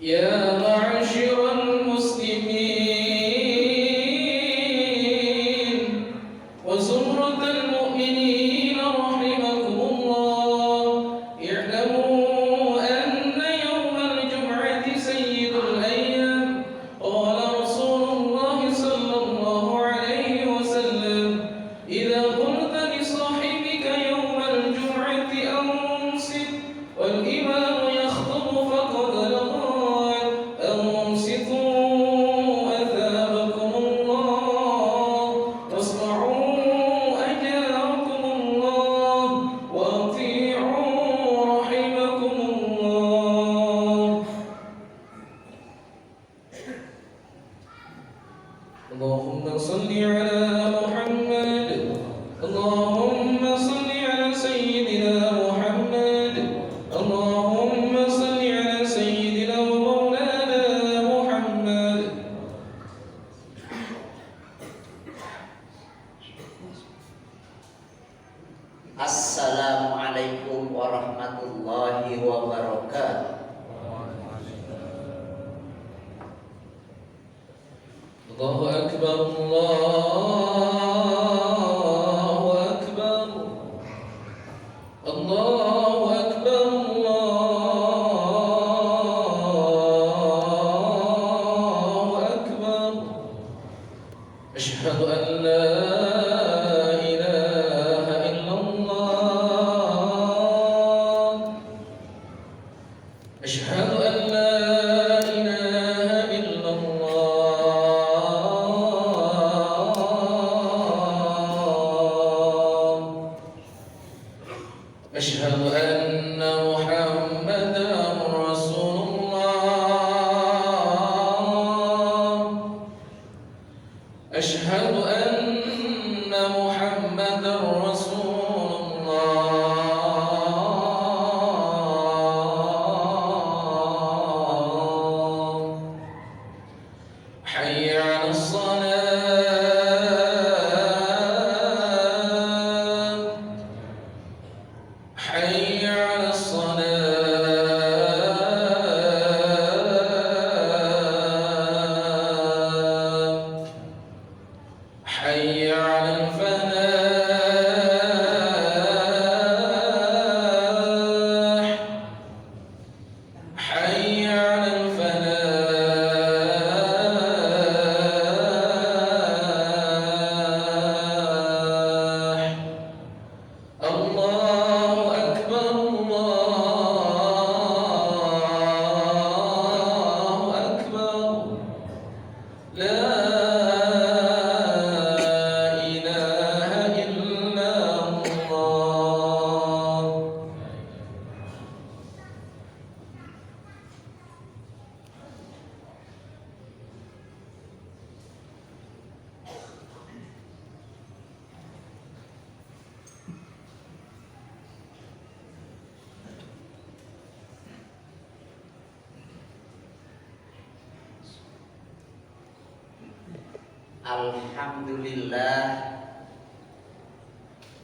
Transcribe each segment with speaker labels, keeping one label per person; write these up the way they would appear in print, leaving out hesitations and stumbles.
Speaker 1: يا معشر المسلمين وزمرة المؤمنين رحمكم الله، اعلموا أن يوم الجمعة سيد الأيام. قال رسول الله صلى الله عليه وسلم: إذا قلت لصاحبك يوم الجمعة أنصت والإمام يخطب فقد لقال أنصتوا أثابكم الله واسمعوا أجاركم الله وأطيعوا رحمكم الله. اللهم صل على محمد، اللهم صل على سيدنا محمد، اللهم صل على سيدنا ومولانا محمد.
Speaker 2: Assalamualaikum warahmatullahi wabarakatuh.
Speaker 1: الله أكبر، الله أكبر، الله أكبر، الله أكبر. أشهد أن لا إله إلا الله، أشهد أن لا إله إلا الله، أشهد أن محمدا رسول الله، أشهد أن محمدا رسول الله. حي على الصلاة، حي على الصلاة، حي على الفلاح، حي على الفلاح. الله أكبر، الله أكبر، لا إله إلا الله.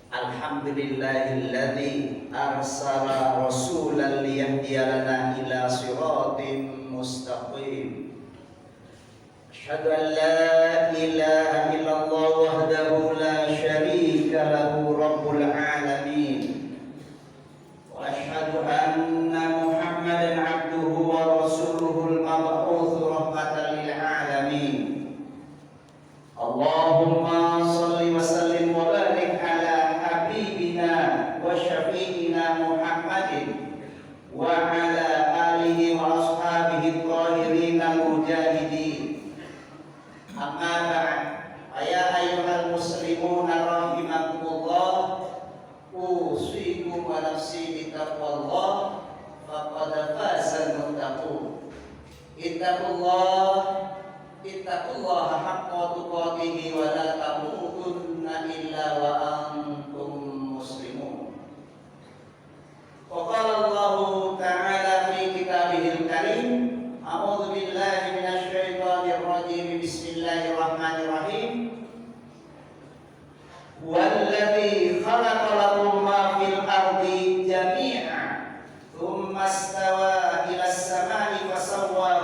Speaker 2: Alhamdulillahilladzi arsala rasulan liyahdiya lana ila siratim mustaqim. Asyhadu an la ilaha illallah wahdahu la syarika lahu rabbul alamin. Wa asyhadu anna Muhammadan abduhu wa rasuluhul mab'uts rahmatan lil alamin. Allahumma salli wa sallim wa barik ala habibina wa syafi'ina Muhammadin wa ala alihi wa ashabihi tahirin al-mujahidin. Amma ba'd, ya ayyuhal muslimuna rahimakumullah, usikum wa nafsi bitaqwallah faqad fazal muttaqun. Ittaqullaha haqqa tuqatih wa la tamutunna illa wa antum muslimun. Wa qala Allah ta'ala fi kitabihil karim, a'udzu billahi minasy syaithanir rajim, bismillahirrahmanirrahim. Walladzi khalaqa lakum ma fil ardi jami'an tsumma istawa ila as-sama'i fasawwa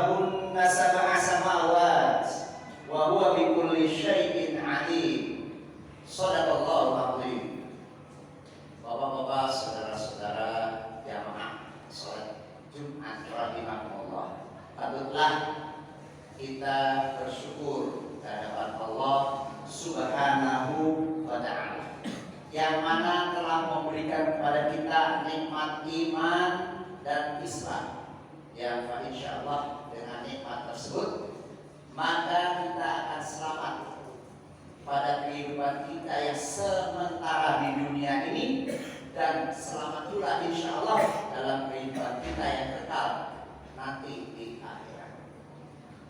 Speaker 2: rahimakumullah. Patutlah kita bersyukur kehadirat Allah Subhanahu wa ta'ala yang mana telah memberikan kepada kita nikmat iman dan Islam, yang insyaallah dengan nikmat tersebut maka kita akan selamat pada kehidupan kita yang sementara di dunia ini, dan selamat pula insyaallah dalam kehidupan kita yang kekal nanti di akhirat.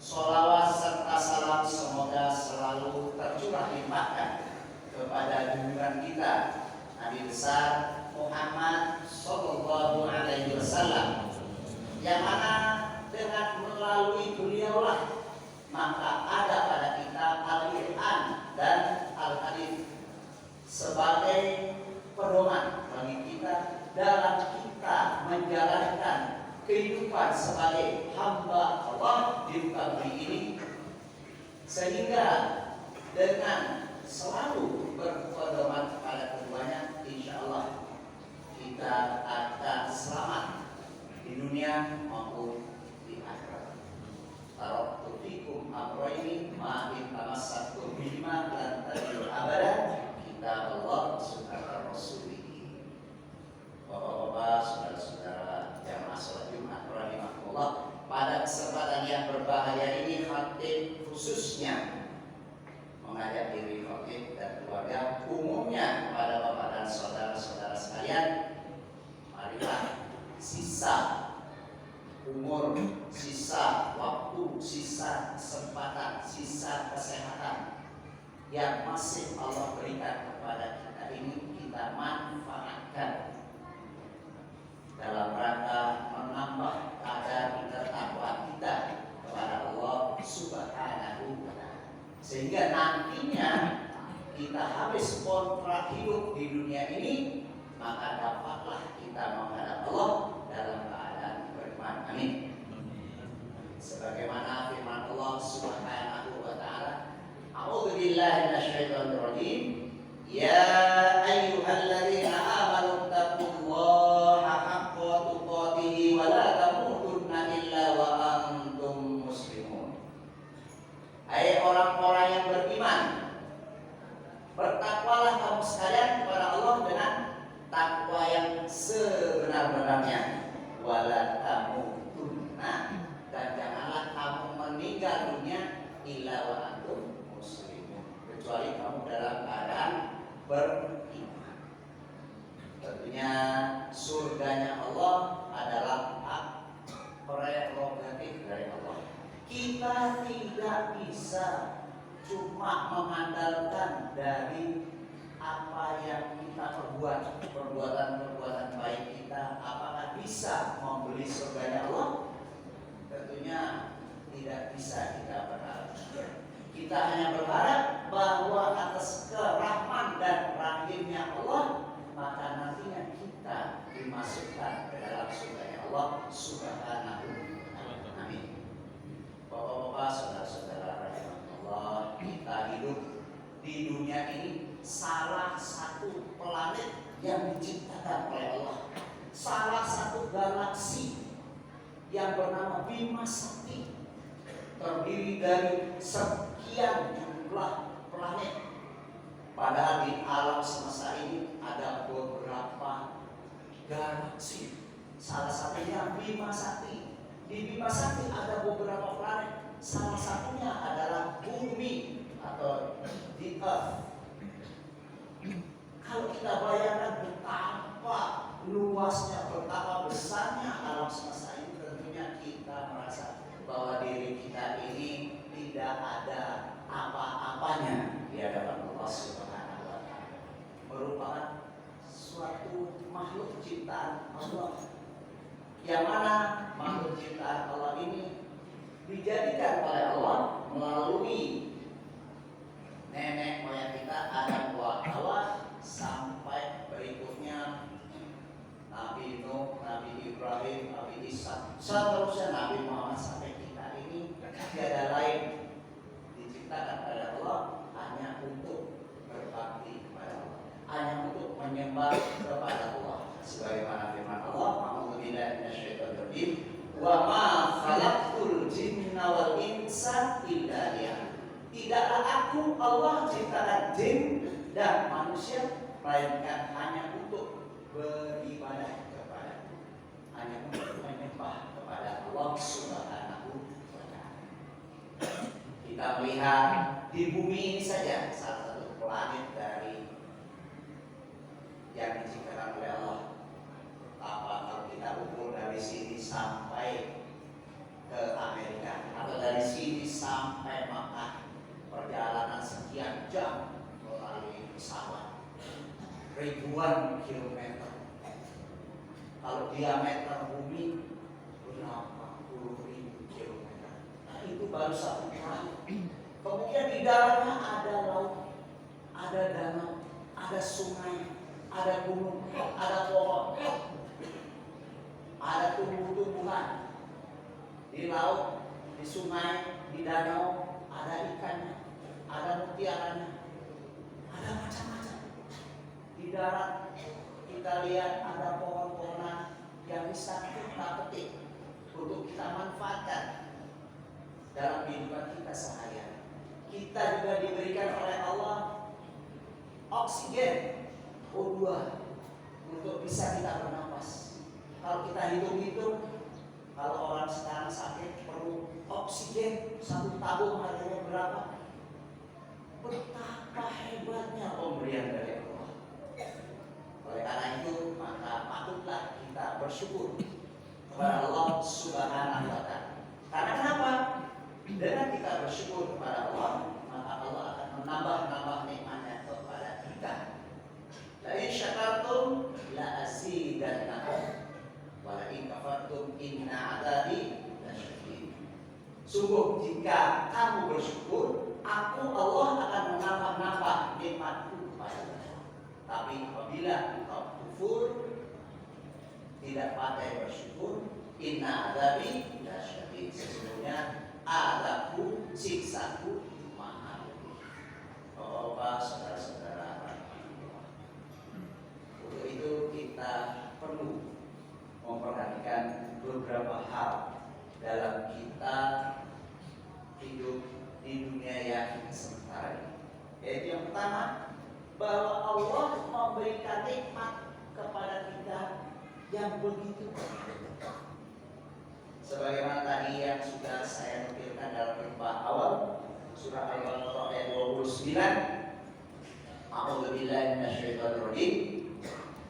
Speaker 2: Sholawat serta salam semoga selalu tercurah limpahkan kepada junjungan kita Nabi besar Muhammad Sallallahu Alaihi Wasallam, yang mana dengan melalui beliaulah maka ada pada kita Al-Quran dan Al-Hadits sebagai pedoman bagi kita dalam kita menjalankan kehidupan sebagai hamba Allah di muka bumi ini, sehingga dengan selalu berpedoman kepada keduanya insyaallah kita akan selamat di dunia maupun di akhirat. Taraktu fikum amrayni ma in tamassaktum bihima lan tadillu abadan, kitab Allah sunnah Rasulih. Bapak-bapak, saudara-saudara jamaah salat Jumat rahimahullah, pada kesempatan yang berbahagia ini khatib khususnya mengajak diri khatib dan keluarga umumnya kepada bapak dan saudara-saudara sekalian, marilah sisa umur, sisa waktu, sisa kesempatan, sisa kesehatan yang masih Allah berikan kepada kita ini kita manfaatkan dalam rangka menambah kadar ketakwaan kita kepada Allah Subhanahu wa ta'ala, sehingga nantinya kita habis kontrak hidup di dunia ini maka dapatlah kita menghadap Allah dalam keadaan beriman. Amin. Sebagaimana firman Allah Subhanahu wa ta'ala, A'udzu billahi minasyaitonir rajim, ya ayyuhalladzina amanu taqullaha haqqa tuqatih wa la tamutunna illa wa antum muslimun. Hai orang-orang yang beriman, bertakwalah kamu sekalian kepada Allah dengan takwa yang sebenar-benarnya, wala tamutunna, dan janganlah kamu meninggal dunia illa wa antum muslimun, kecuali kamu dalam keadaan beriman. Tentunya surganya Allah adalah hak prerogatif dari Allah. Kita tidak bisa cuma mengandalkan dari apa yang kita perbuat, perbuatan-perbuatan baik kita, apakah bisa membeli surganya Allah? Tentunya tidak bisa kita berharap. Kita hanya berharap bahwa atas kerahman dan rahimnya Allah maka nantinya kita dimasukkan ke dalam surganya Allah Subhanahu wa ta'ala. Amin. Bapak-bapak, saudara-saudara rahimahullah, kita hidup di dunia ini salah satu planet yang diciptakan oleh Allah, salah satu galaksi yang bernama Bima Sakti, terdiri dari sekian jumlah planet. Padahal di alam semesta ini ada beberapa galaksi, salah satunya Bima Sakti. Di Bima Sakti ada beberapa planet, salah satunya adalah bumi atau di Earth. Kalau kita bayangkan betapa luasnya, betapa besarnya alam semesta ini, tentunya kita merasa bahwa diri kita ini tidak ada apa-apanya di hadapan Allah Subhanahu wa ta'ala. Merupakan suatu makhluk ciptaan Allah, yang mana makhluk ciptaan Allah ini dijadikan oleh Allah melalui nenek moyang kita Adam wa Hawa sampai berikutnya Nabi Nuh, Nabi Ibrahim, Nabi Isa, seterusnya Nabi Muhammad sampai kita ini tiada lain diciptakan oleh Allah hanya untuk berbakti kepada Allah, hanya untuk menyembah kepada Allah. Sebagaimana firman Allah, A'udzu billahi minasyaitonir rajim, wa ma khalaqtul jinna wal insa illa liya'budun. Tidaklah aku Allah ciptakan jin dan manusia melainkan hanya untuk beribadah kepada, hanya untuk menyembah kepada Allah Subhanahu wa Ta'ala. Kita melihat di bumi ini saja, salah satu planet dari yang diciptakan oleh Allah. Kalau kita ukur dari sini sampai ke Amerika atau dari sini sampai Makkah, perjalanan sekian jam melalui pesawat, ribuan kilometer. Kalau diameter bumi berapa puluh ribu kilometer. Nah, itu baru satu planet. Kemudian di dalamnya ada laut, ada danau, ada sungai, ada gunung, ada pohon, ada tumbuh-tumbuhan. Di laut, di sungai, di danau ada ikannya, ada mutiaranya, ada macam-macam. Di darat kita lihat ada pohon-pohonan yang bisa kita petik untuk kita manfaatkan dalam kehidupan kita sehari-hari. Kita juga diberikan oleh Allah oksigen O2 untuk bisa kita bernapas. Kalau kita hitung-hitung, kalau orang sekarang sakit perlu oksigen, satu tabung harganya berapa? Betapa hebatnya pemberian dari Allah. Oleh karena itu, maka patutlah kita bersyukur kepada Allah Subhanahu wa Ta'ala. Karena kenapa? Dengan kita bersyukur kepada Allah, maka Allah akan menambah nikmatnya kepada kita. La in syakartum la azidannakum wa la in kafartum inna 'adzabi lasyadid. Sungguh jika kamu bersyukur, aku Allah akan menambah nikmatku kepadamu. Tapi apabila engkau kufur, tidak pandai bersyukur, inna 'adzabi lasyadid. Sesungguhnya azabku, siksaku maha pedih. Bapak-bapak, saudara-saudara, untuk itu kita perlu memperhatikan beberapa hal dalam kita hidup di dunia yang sementara ini. Yaitu yang pertama, bahwa Allah memberikan nikmat kepada kita yang begitu banyak. Sebagaimana tadi yang sudah saya nukilkan dalam khutbah awal, surah Al-Baqarah ayat 29. A'udzu billahi minasyaitonir rajim.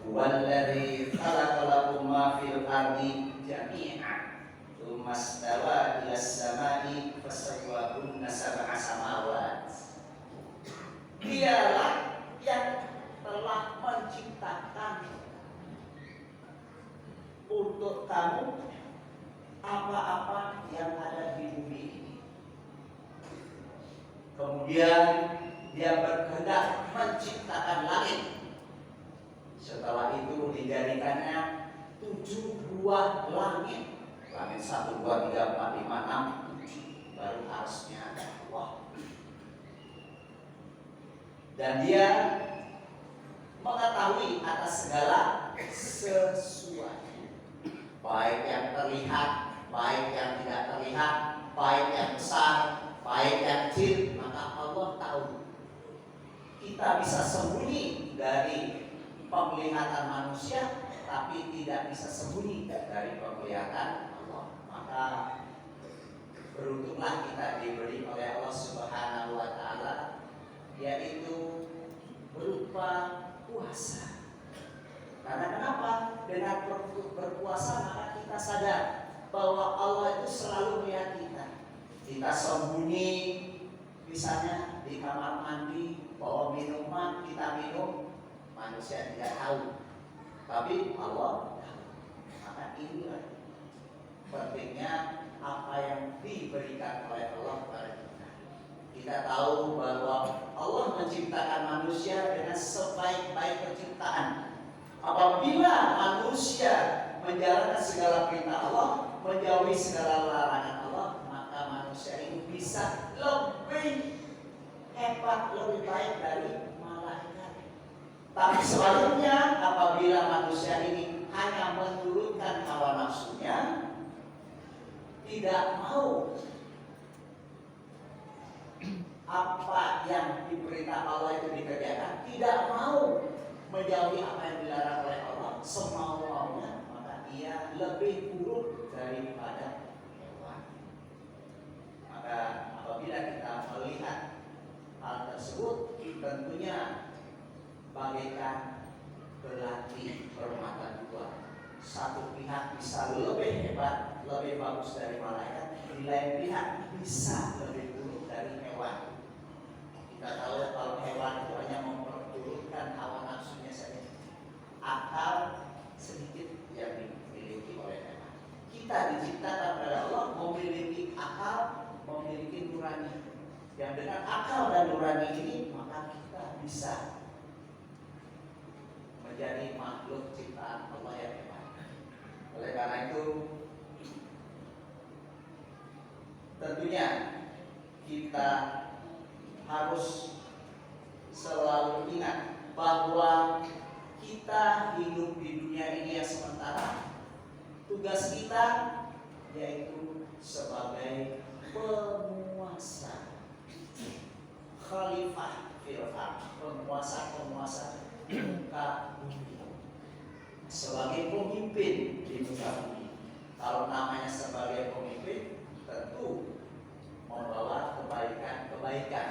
Speaker 2: Huwallazi khalaqa lakum ma fil ardi jami'an, tsumma istawa ilas samai fasawwahunna sab'a samawat. Dialah yang telah menciptakan untuk kamu apa-apa yang ada di bumi ini. Kemudian dia berkehendak menciptakan langit. Setelah itu dijadikannya 7 buah langit. Langit 1, 2, 3, 4, 5, 6, 7. Baru arsnya ada. Wah. Dan dia mengetahui atas segala sesuatu, baik yang terlihat, baik yang tidak terlihat, baik yang besar, baik yang kecil. Maka Allah tahu. Kita bisa sembunyi dari penglihatan manusia, tapi tidak bisa sembunyi dari penglihatan Allah. Maka beruntunglah kita diberi oleh Allah Subhanahu wa Ta'ala, yaitu berupa puasa. Karena kenapa? Dengan berpuasa maka kita sadar bahwa Allah itu selalu melihat kita. Kita sembunyi, misalnya di kamar mandi, bawa minuman, kita minum, manusia tidak tahu, tapi Allah tahu. Maka inilah pentingnya apa yang diberikan oleh Allah kepada kita. Kita tahu bahwa Allah menciptakan manusia dengan sebaik-baik penciptaan. Apabila manusia menjalankan segala perintah Allah, menjauhi segala larangan Allah, maka manusia ini bisa lebih hebat, lebih baik dari malaikat. Tapi sebaliknya, apabila manusia ini hanya menurunkan hawa nafsunya, tidak mau apa yang diperintah Allah itu dikerjakan, tidak mau menjauhi apa yang dilarang oleh Allah semau-maunya, maka ia lebih buruk daripada hewan. Maka apabila kita melihat hal tersebut, tentunya bagaikan berlatih permata dua. Satu pihak bisa lebih hebat, lebih bagus dari malaikat, di lain pihak bisa lebih buruk dari hewan. Kita tahu kalau hewan itu hanya memperturutkan hawa nafsunya saja. Akal sedikit yang dimiliki oleh hewan. Kita diciptakan oleh Allah memiliki akal, memiliki nurani. Yang dengan akal dan nurani ini, maka kita bisa menjadi makhluk ciptaan Allah yang hebat. Oleh karena itu, tentunya kita harus selalu ingat bahwa kita hidup di dunia ini yang sementara. Tugas kita yaitu sebagai penguasa, khalifah fil ardh, penguasa di muka bumi, sebagai pemimpin di muka bumi. Kalau namanya sebagai pemimpin, tentu membawa kebaikan-kebaikan,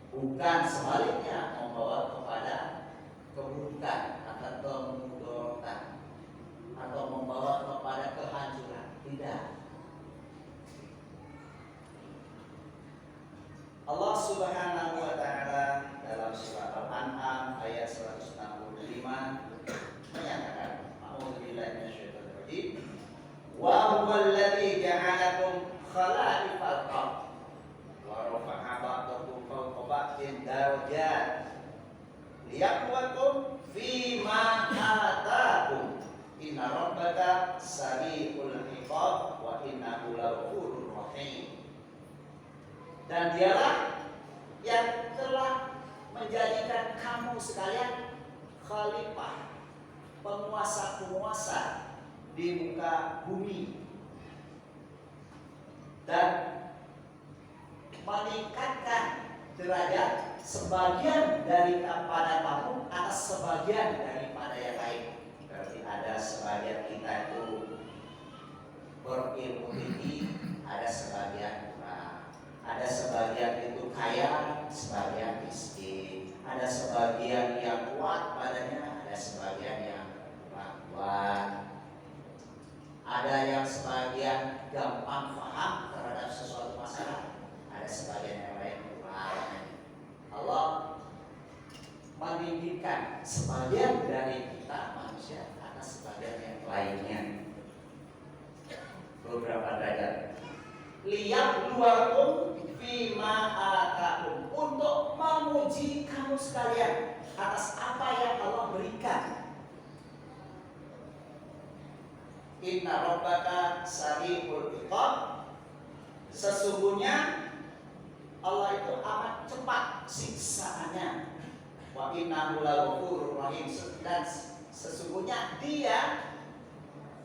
Speaker 2: bukan sebaliknya membawa kepada keburukan atau kemudorotan atau membawa kepada kehancuran. Tidak. Allah Subhanahu wa taala dalam surat Al-An'am ayat 165 menyatakan, A'udzubillahi minasyaitonir rajim. Wa huwal ladzi ja'alakum khala'ifal ardh wa rafa'a ba'dakum fawqa ba'din darajat liyabluwakum fima ataakum inna rabbaka sari'ul iqab wa innahu laghafurur rahim. Dan dialah yang telah menjadikan kamu sekalian khalifah, penguasa-penguasa di muka bumi, dan meningkatkan derajat sebagian daripada kamu atas sebagian daripada yang lain. Berarti ada sebagian kita itu berilmu tinggi, ada sebagian kurang, ada sebagian itu kaya, sebagian miskin, ada sebagian yang kuat badannya, ada sebagian yang kurang kuat, ada yang sebagian gampang paham terhadap sesuatu masalah, ada sebagian yang lain kurang. Allah meninggikan sebagian dari kita manusia atas sebagian yang lainnya beberapa derajat. Liyabluwakum fima ataakum, untuk menguji kamu sekalian atas apa yang Allah berikan. Inna rabbaka sari'ul iqab, sesungguhnya Allah itu amat cepat siksaannya. Wa innahu laghafurur rahim, dan sesungguhnya Dia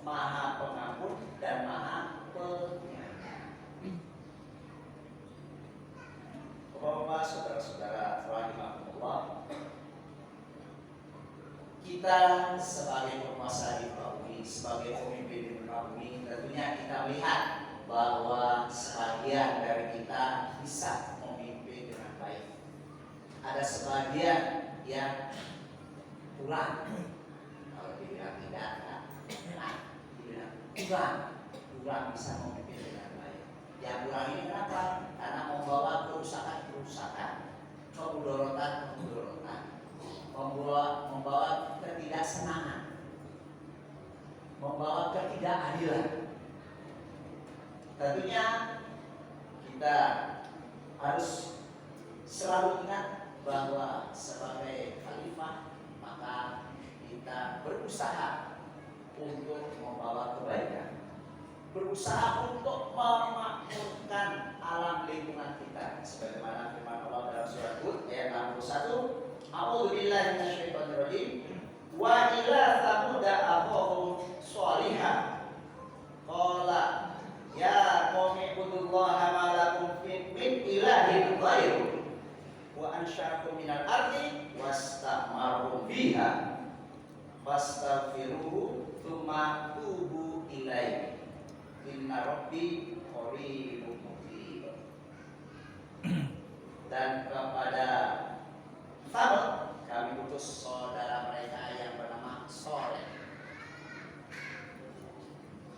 Speaker 2: Maha Pengampun dan Maha Penyayang. Bapak-bapak, saudara-saudara rahimahumullah, kita sebagai penguasa di muka bumi, sebagai pemimpin di muka bumi, tentunya kita melihat bahwa sebagian dari kita bisa memimpin dengan baik. Ada sebagian yang kurang. Kalau dibilang tidak, dibilang kurang bisa memimpin dengan baik. Yang kurang ini kenapa? Karena membawa kerusakan-kerusakan, kemudorotan, membawa ketidaksenangan, membawa ketidakadilan. Tentunya kita harus selalu ingat bahwa sebagai khalifah, maka kita berusaha untuk membawa kebaikan, berusaha untuk memakmurkan alam lingkungan kita, sebagaimana firman Allah dalam surat Hud ayat 61, A'udzubillahi minasyaitonir rajim. Wa ila thamuda akhahum shalihah qala fastaghfiruhu tsumma tubu ilaihi inna rabbi qaribun mujib. Dan kepada Thamud kami utus saudara mereka yang bernama Saleh.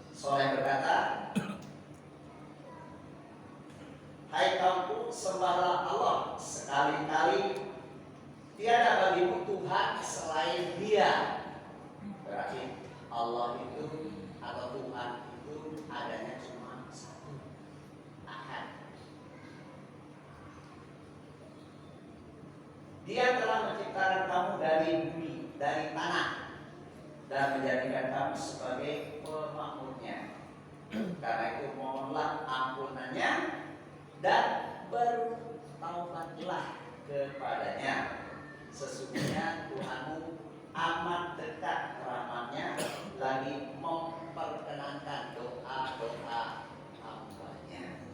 Speaker 2: Saleh berkata, hai kaumku, sembahlah Allah sekali-kali, tiada bagimu Tuhan selain Dia. Berarti Allah itu atau Tuhan itu adanya cuma satu, Ahad. Dia telah menciptakan kamu dari bumi, dari tanah, dan menjadikan kamu sebagai pemakmurnya. Karena itu mohonlah ampunannya dan bertaubatlah kepadanya. Sesungguhnya Tuhanmu amat dekat rahmatnya, lagi memperkenankan doa-doa hambanya.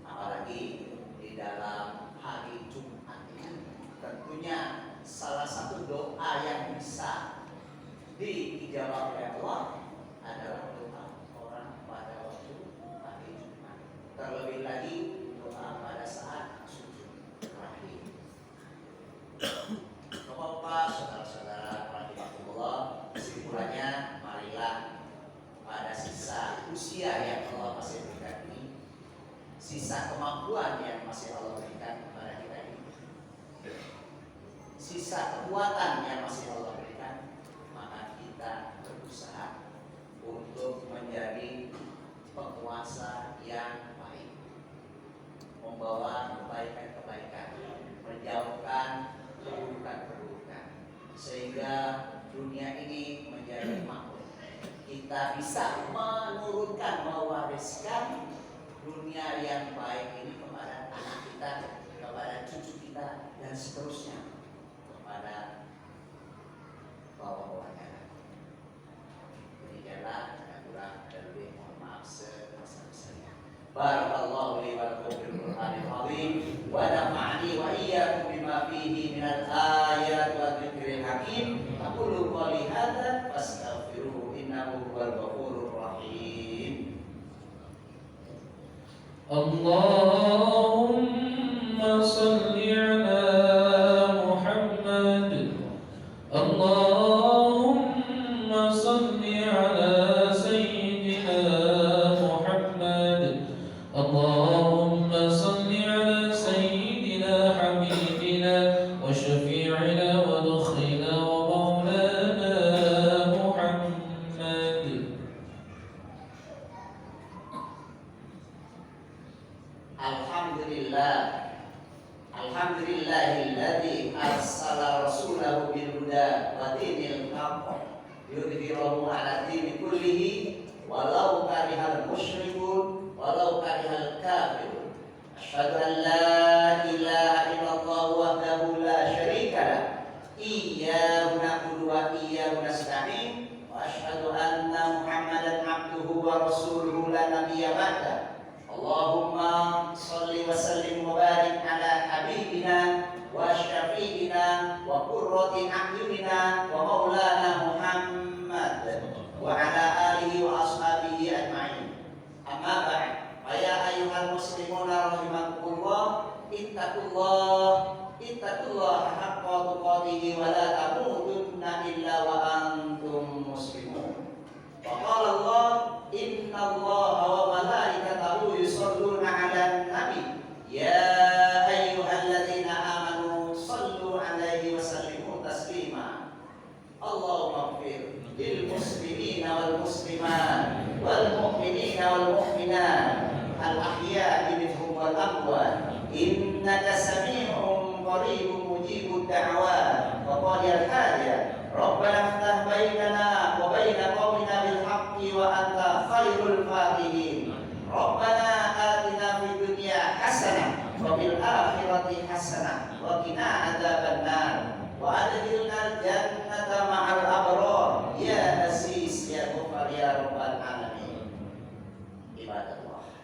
Speaker 2: Apalagi di dalam hari Jumat ini, tentunya salah satu doa yang bisa dijawab oleh Allah adalah doa orang pada waktu hari Jumat. Terlebih lagi doa pada saat sujud rahim. Bapak, saudara-saudara rahimahullah, kesimpulannya marilah pada sisa usia yang Allah masih berikan ini, sisa kemampuan yang masih Allah berikan kepada kita ini, sisa kekuatan yang masih Allah berikan, maka kita berusaha untuk menjadi penguasa yang baik, membawa kebaikan-kebaikan, menjauhkan keburukan-keburukan, sehingga dunia ini menjadi makmur. Kita bisa menurunkan, mewariskan dunia yang baik ini kepada anak kita, kepada cucu kita, dan seterusnya kepada bawah-bawahnya. Demikianlah kurang dan lebih, mohon maaf sebesar-besarnya. Barakallahu li wa lakum bil Qur'anil azim wa nafa'ani wa iyyakum bima fihi minal ayati wa dzikril hakim. Aqulu qouli hadza fastaghfiruhu innahu huwal ghafurur rahim.
Speaker 1: Allahumma salli ala Muhammad. Allahumma salli ala Sayyidina Muhammad. Allahumma salli ala Sayyidina Habibina wa Syafi'ina wa Dukhina wa Maulana Muhammad.
Speaker 2: Alhamdulillahilladzi arsala rasulahu bil huda wa dinil haqq yudhhirahu 'ala dini kullihi walau karihal musyrikun walau karihal kafirun. Asyhadu an la ilaha illallah wahdahu la syarika lah, iyyahu na'budu wa iyyahu nasta'in, wa asyhadu anna Muhammadan 'abduhu wa rasuluhu la nabiyya ba'da. Allahumma salli wa sallim wa barik ala habibina wa syafi'ina wa qurrati a'yunina wa maulana Muhammad wa ala alihi wa ashabihi ajma'in. Amma ba'd, ya ayyuhal muslimuna rahimakumullah, ittaqullaha haqqa tuqatih wa la tamutunna illa wa antum muslimun. Wa qala Allah, inna Allaha wa malaikatahu yusholluna 'alan nabi ya ayyuhalladzina amanu shallu 'alaihi wa sallimu taslima. Allahumma ighfir lil muslimina wal muslimat wal mu'minina wal mu'minat al ahya'i minhum wal amwat innaka sami'un qaribun mujibud da'wat wa qadiyal hajat. Rabbana iftah bainana wa baina qaumina bil haqqi wa anta khairul fatihin. Rabbana atina fid dunya hasanah wa fil akhirati hasanah wa qina adzabannar wa adkhilnal jannata ma'al abrar ya aziz ya ghafar ya rabbal alamin. Ibadallah,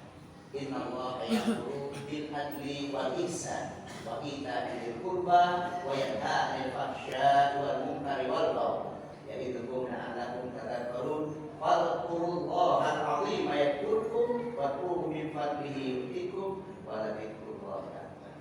Speaker 2: innallaha ya'muru bil adli wal ihsan wa ita'i dzil qurba wa yanha 'anil fahsya'i wal munkari wal baghi ya'idukum la'allakum tadhakkarun. Fadhkurullahal 'azima yadhkurkum wad'uuhu min fadlihi yu'tikum wa la dzikrullahi akbar.